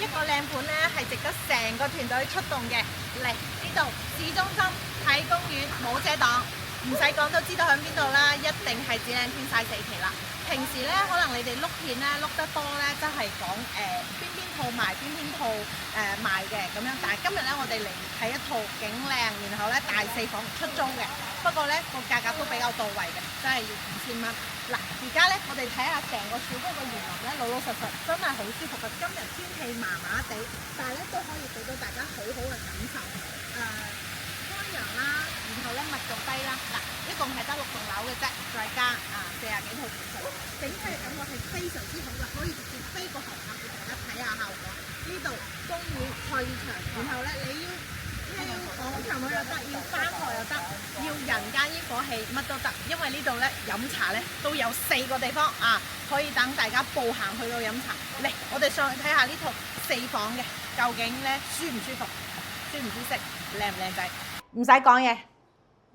一個靚盤咧係值得成個團隊出動嘅。嚟呢度市中心睇公園冇遮擋，唔使講都知道喺邊度啦，一定係紫嶺天晒4期啦。平時咧可能你哋碌片咧碌得多咧，真係講邊套賣邊套賣嘅咁樣。但係今日咧我哋嚟睇一套景靚，然後咧大4房出租嘅。不過咧個價格都比較到位嘅，真係要5000蚊。嗱，而家咧我哋睇下成個小區個園林咧，老老實實真係好舒服嘅。今日天氣麻麻地，但係咧都可以俾到大家好好嘅感受。開揚啦，然後咧密度低啦。嗱，一共係得6棟樓嘅啫，再加40幾套別墅，整體嘅感覺係非常之好嘅，可以直接飛個紅盒俾大家睇下效果。呢度公園菜市場，然後咧你要廣場舞又得，要翻台又得，要人間煙火氣乜都得，因為呢度咧飲茶咧都有4個地方可以等大家步行去到飲茶。嚟，我哋上去睇下呢套4房嘅，究竟咧舒唔舒服，舒唔舒適，靚唔靚仔？唔使講嘢，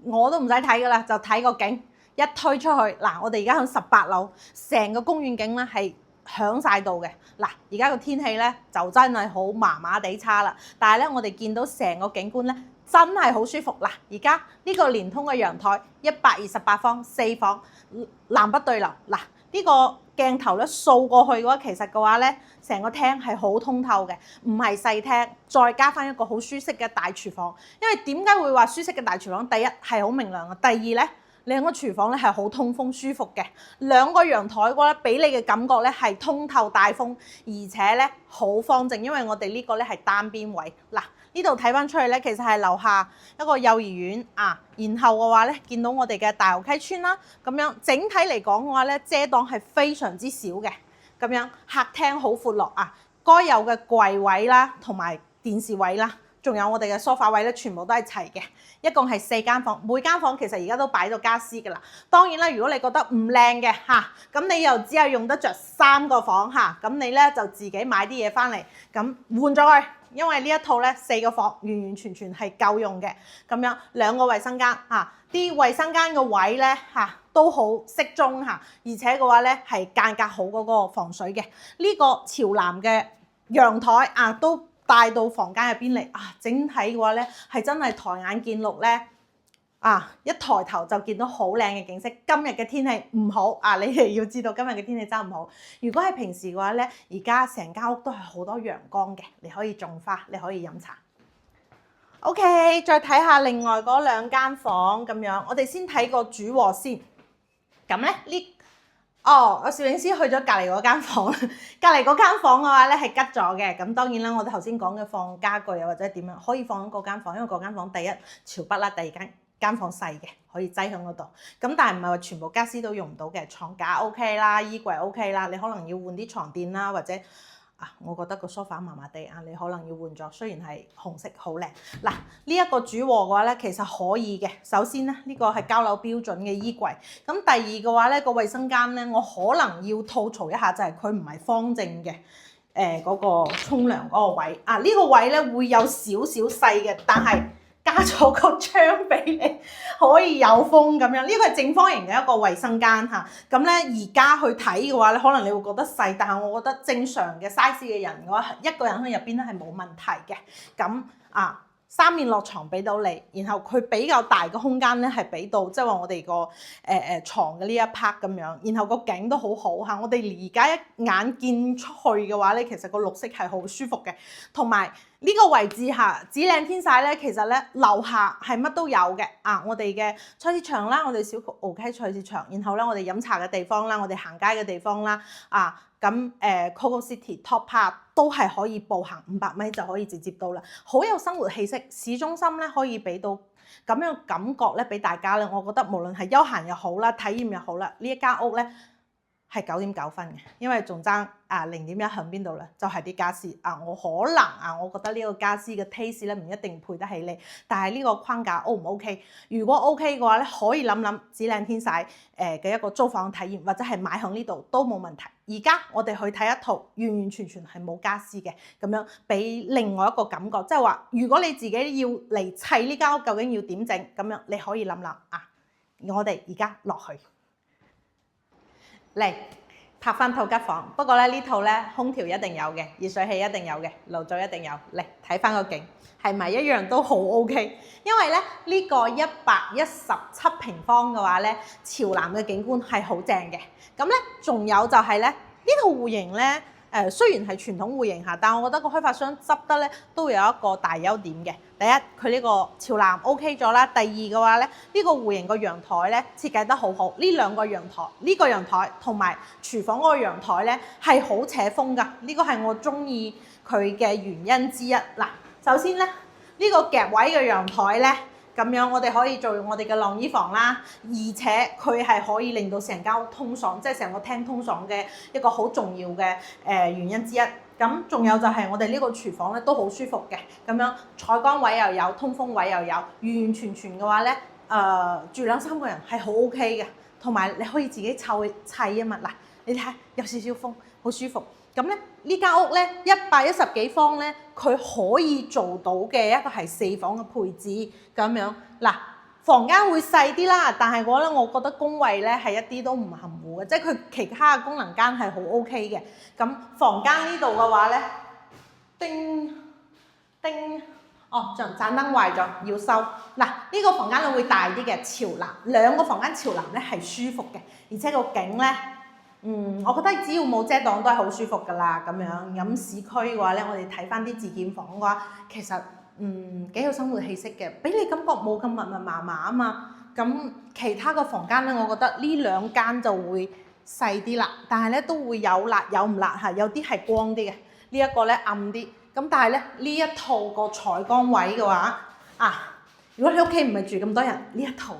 我都唔使睇噶啦，就睇個景。一推出去，嗱，我哋而家喺18樓，成個公園景咧係響晒度嘅。嗱，而家個天氣咧就真係好麻麻地差啦，但係咧我哋見到成個景觀咧真係好舒服。嗱，而家呢個連通嘅陽台128方4房，南北對流。嗱，呢個鏡頭咧掃過去嘅話，其實嘅話咧成個廳係好通透嘅，唔係細廳，再加翻一個好舒適嘅大廚房。因為點解會話舒適嘅大廚房？第一係好明亮嘅，第二咧，兩個廚房咧係好通風舒服嘅，兩個陽台嘅話咧，俾你嘅感覺咧係通透大風，而且咧好方正，因為我哋呢個咧係單邊位。嗱，呢度睇翻出去咧，其實係樓下一個幼兒園然後嘅話咧，見到我哋嘅大蠔溪村啦，咁樣整體嚟講嘅話咧，遮擋係非常之少嘅，咁樣客廳好闊落該有嘅櫃位啦，同埋電視位啦。仲有我哋嘅梳化位咧，全部都係齊嘅，一共係4間房，每間房其實而家都擺咗家私㗎啦。當然啦，如果你覺得唔靚嘅咁你又只係用得着3個房咁你咧就自己買啲嘢翻嚟，咁換咗佢，因為呢一套咧4個房完完全全係夠用嘅。咁樣2個衛生間啲衛生間嘅位咧都好適中而且嘅話咧係間隔好嗰個防水嘅。呢個朝南嘅陽台都帶到房間入邊嚟整體嘅話咧係真係抬眼見綠咧一抬頭就見到好靚嘅景色。今日嘅天氣唔好你哋要知道今日嘅天氣真係唔好。如果係平時嘅話咧，而家成間屋都係好多陽光嘅，你可以種花，你可以飲茶。OK， 再睇下另外嗰2間房咁樣，我哋先睇個主卧先。咁咧我攝影師去咗隔離嗰間房，隔離嗰間房嘅話咧係吉咗嘅。咁當然啦，我哋頭先講嘅放家具或者點樣，可以放喺嗰間房，因為嗰間房第一朝北啦，第二間房細嘅，可以擠喺嗰度。咁但係唔係話全部家私都用唔到嘅，床架 OK 啦，衣櫃 OK 啦，你可能要換啲床墊啦，或者我覺得個梳化麻麻地你可能要換咗，雖然係紅色好靚。嗱，呢一個主臥嘅話咧，其實可以嘅。首先咧，呢個係交樓標準嘅衣櫃。咁第二嘅話咧，個衛生間咧，我可能要吐槽一下，就係佢唔係方正嘅。嗰個沖涼嗰個位呢個位咧會有少少細嘅，但係加咗個窗俾你，可以有風咁樣。呢個係正方形嘅一個衛生間咁咧而家去睇嘅話咧，可能你會覺得細，但係我覺得正常嘅 size 嘅人嘅話，一個人喺入邊咧係冇問題嘅。咁3面落床俾到你，然後佢比較大嘅空間咧係俾到，即係話我哋個牀嘅呢一 part 咁樣，然後個景都好好我哋而家一眼見出去嘅話咧，其實個綠色係好舒服嘅，同埋呢個位置紫嶺天晒咧，其實咧樓下係乜都有嘅我哋嘅菜市場啦，我哋小蠔溪菜市場，然後咧我哋飲茶嘅地方啦，我哋行街嘅地方啦咁Coco City Top Park 都係可以步行500米就可以直接到啦，好有生活氣息。市中心咧可以俾到咁樣嘅感覺咧俾大家咧，我覺得無論係休閒又好啦，體驗又好啦，呢一間屋咧係9.9分嘅，因為仲爭0.1喺邊度咧？就係啲家私我可能我覺得呢個家私嘅 taste 咧唔一定配得起你，但係呢個框架 O 唔 OK？ 如果 OK 嘅話咧，可以諗諗紫嶺天晒嘅一個租房體驗，或者係買響呢度都冇問題。而家我哋去睇一套完完全全係冇家私嘅，咁樣俾另外一個感覺，即係話如果你自己要嚟砌呢間屋，究竟要點整？咁樣你可以諗諗我哋而家落去嚟拍翻套吉房，不過咧呢套咧空調一定有嘅，熱水器一定有嘅，爐灶一定有。嚟睇翻個景，係咪一樣都好 OK？因為咧呢個117平方嘅話咧，朝南嘅景觀係好正嘅。咁咧仲有就係咧呢套戶型咧。雖然係傳統戶型嚇，但係我覺得個開發商執得咧都有一個大優點嘅。第一，佢呢個朝南 OK 咗啦。第二嘅話咧，呢個戶型個陽台咧設計得好好。呢兩個陽台，呢個陽台同埋廚房嗰個陽台咧係好扯風㗎。呢個係我中意佢嘅原因之一。嗱，首先咧呢個夾位嘅陽台咧。咁樣我哋可以做我哋嘅晾衣房啦，而且佢係可以令到成間屋通爽，即係成個廳通爽嘅一個好重要嘅原因之一。咁仲有就係我哋呢個廚房咧都好舒服嘅，咁樣採光位又有，通風位又有，完完全全嘅話咧，住2-3個人係好 OK 嘅，同埋你可以自己砌啊嘛。嗱，你睇下有少少風，好舒服。咁咧呢間屋咧110幾方咧，佢可以做到嘅一個係4房嘅配置咁樣。嗱，房間會細啲啦，但係我覺得工位咧係一啲都唔含糊嘅，即係佢其他嘅功能間係好 OK 嘅。咁房間呢度嘅話咧，哦，盞燈壞咗要收。嗱，呢個房間咧會大啲嘅，朝南兩個房間朝南咧係舒服嘅，而且個景咧。我覺得只要冇遮擋都係好舒服㗎啦，咁樣。咁市區嘅話咧，我哋睇翻啲自建房嘅話，其實幾有生活氣息嘅，俾你感覺冇咁密密麻麻啊嘛。咁其他嘅房間咧，我覺得呢兩間就會細啲啦，但係咧都會有辣有唔辣嚇，有啲係光啲嘅，呢一個咧暗啲。咁但係咧呢一套個採光位嘅話，如果你屋企唔係住咁多人，呢一套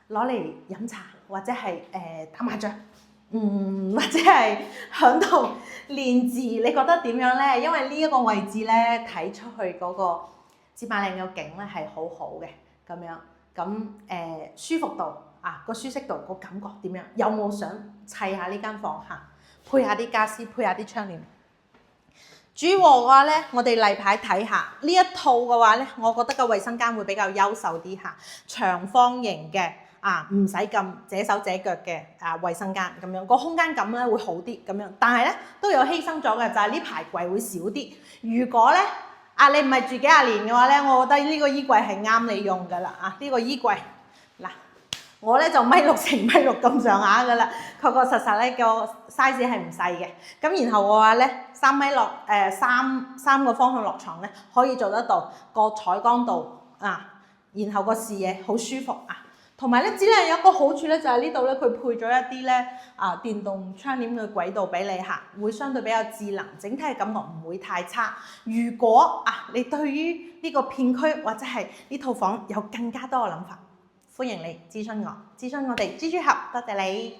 攞嚟飲茶或者係打麻雀。或者係響度練字，你覺得點樣咧？因為呢一個位置咧，睇出去嗰個芝麻嶺嘅景咧係好好嘅咁樣。咁舒服度個舒適度個感覺點樣？有冇想砌下呢間房嚇？配下啲家私，配下啲窗簾。主臥嘅話咧，我哋例牌睇下呢一套嘅話咧，我覺得個衞生間會比較優秀啲嚇，長方形嘅。唔使咁這手這腳嘅衞生間咁樣，個空間感咧會好啲咁樣，但係咧都有犧牲咗嘅，就係呢排櫃會少啲。如果咧你唔係住幾廿年嘅話咧，我覺得呢個衣櫃係啱你用㗎啦。呢個衣櫃嗱，我咧就1.6乘1.6咁上下㗎啦，確確實實咧個 size 係唔細嘅。咁然後嘅話咧3米落三個方向落床咧可以做得到個採光度然後個視野好舒服同埋咧，只係有一個好處咧，就係呢度咧，佢配咗一啲咧電動窗簾嘅軌道俾你嚇，會相對比較智能，整體嘅感覺唔會太差。如果你對於呢個片區或者係呢套房有更加多嘅諗法，歡迎你諮詢我哋蜘蛛俠，多謝你。